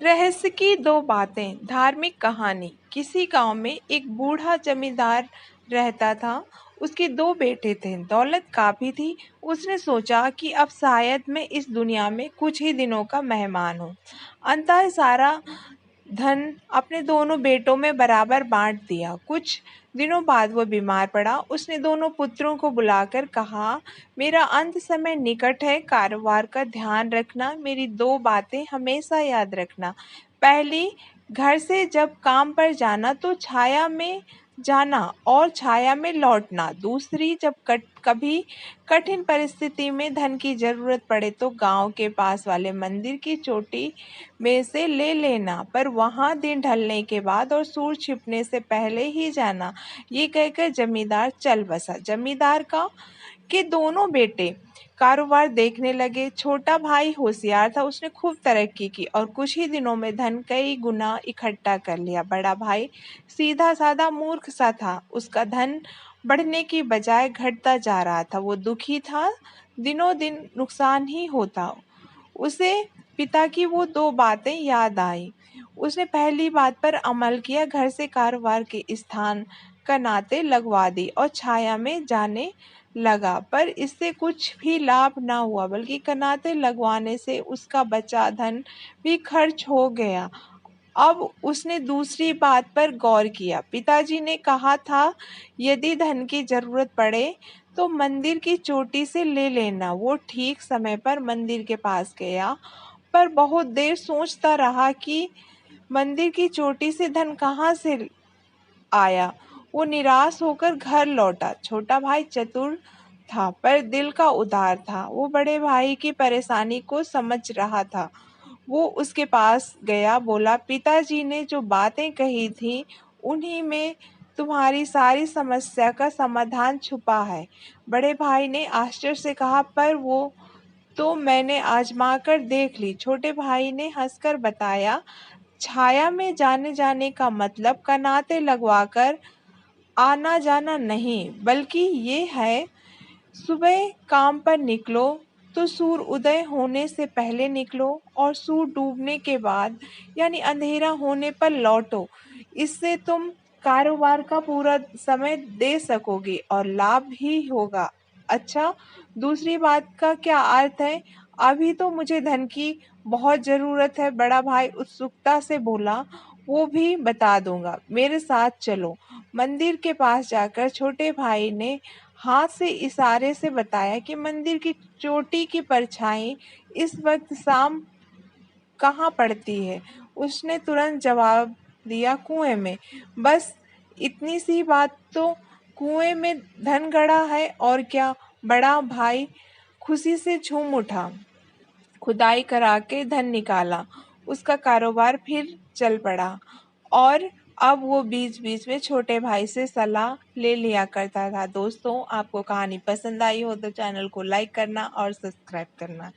रहस्य की दो बातें। धार्मिक कहानी। किसी गांव में एक बूढ़ा जमींदार रहता था। उसके दो बेटे थे। दौलत काफी थी। उसने सोचा कि अब शायद मैं इस दुनिया में कुछ ही दिनों का मेहमान हूँ। अंततः सारा धन अपने दोनों बेटों में बराबर बांट दिया। कुछ दिनों बाद वो बीमार पड़ा। उसने दोनों पुत्रों को बुलाकर कहा, मेरा अंत समय निकट है। कारोबार का ध्यान रखना। मेरी दो बातें हमेशा याद रखना। पहली, घर से जब काम पर जाना तो छाया में जाना और छाया में लौटना। दूसरी, जब कभी कठिन परिस्थिति में धन की जरूरत पड़े तो गांव के पास वाले मंदिर की चोटी में से ले लेना, पर वहां दिन ढलने के बाद और सूरज छिपने से पहले ही जाना। ये कहकर जमींदार चल बसा। जमींदार का के दोनों बेटे कारोबार देखने लगे। छोटा भाई होशियार था। उसने खूब तरक्की की और कुछ ही दिनों में धन कई गुना इकट्ठा कर लिया। बड़ा भाई सीधा साधा मूर्ख सा था। उसका धन बढ़ने की बजाय घटता जा रहा था। वो दुखी था। दिनों दिन नुकसान ही होता। उसे पिता की वो दो बातें याद आई। उसने पहली बात पर अमल किया। घर से कारोबार के स्थान कनाते लगवा दी और छाया में जाने लगा, पर इससे कुछ भी लाभ न हुआ, बल्कि कनाते लगवाने से उसका बचा धन भी खर्च हो गया। अब उसने दूसरी बात पर गौर किया। पिताजी ने कहा था, यदि धन की जरूरत पड़े तो मंदिर की चोटी से ले लेना। वो ठीक समय पर मंदिर के पास गया, पर बहुत देर सोचता रहा कि मंदिर की चोटी से धन कहाँ से आया। वो निराश होकर घर लौटा। छोटा भाई चतुर था पर दिल का उदार था। वो बड़े भाई की परेशानी को समझ रहा था। वो उसके पास गया, बोला, पिताजी ने जो बातें कही थी उन्हीं में तुम्हारी सारी समस्या का समाधान छुपा है। बड़े भाई ने आश्चर्य से कहा, पर वो तो मैंने आजमा कर देख ली। छोटे भाई ने हंसकर बताया, छाया में जाने जाने का मतलब कनाते लगवाकर आना जाना नहीं, बल्कि ये है, सुबह काम पर निकलो तो सूर्य उदय होने से पहले निकलो और सूर्य डूबने के बाद यानी अंधेरा होने पर लौटो। इससे तुम कारोबार का पूरा समय दे सकोगे और लाभ ही होगा। अच्छा, दूसरी बात का क्या अर्थ है? अभी तो मुझे धन की बहुत जरूरत है। बड़ा भाई उत्सुकता से बोला, वो भी बता दूंगा, मेरे साथ चलो। मंदिर के पास जाकर छोटे भाई ने हाथ से इशारे से बताया कि मंदिर की चोटी की परछाई इस वक्त शाम कहाँ पड़ती है। उसने तुरंत जवाब दिया, कुएं में। बस इतनी सी बात तो कुएं में धन गड़ा है और क्या। बड़ा भाई खुशी से झूम उठा। खुदाई करा के धन निकाला। उसका कारोबार फिर चल पड़ा और अब वो बीच बीच में छोटे भाई से सलाह ले लिया करता था। दोस्तों, आपको कहानी पसंद आई हो तो चैनल को लाइक करना और सब्सक्राइब करना।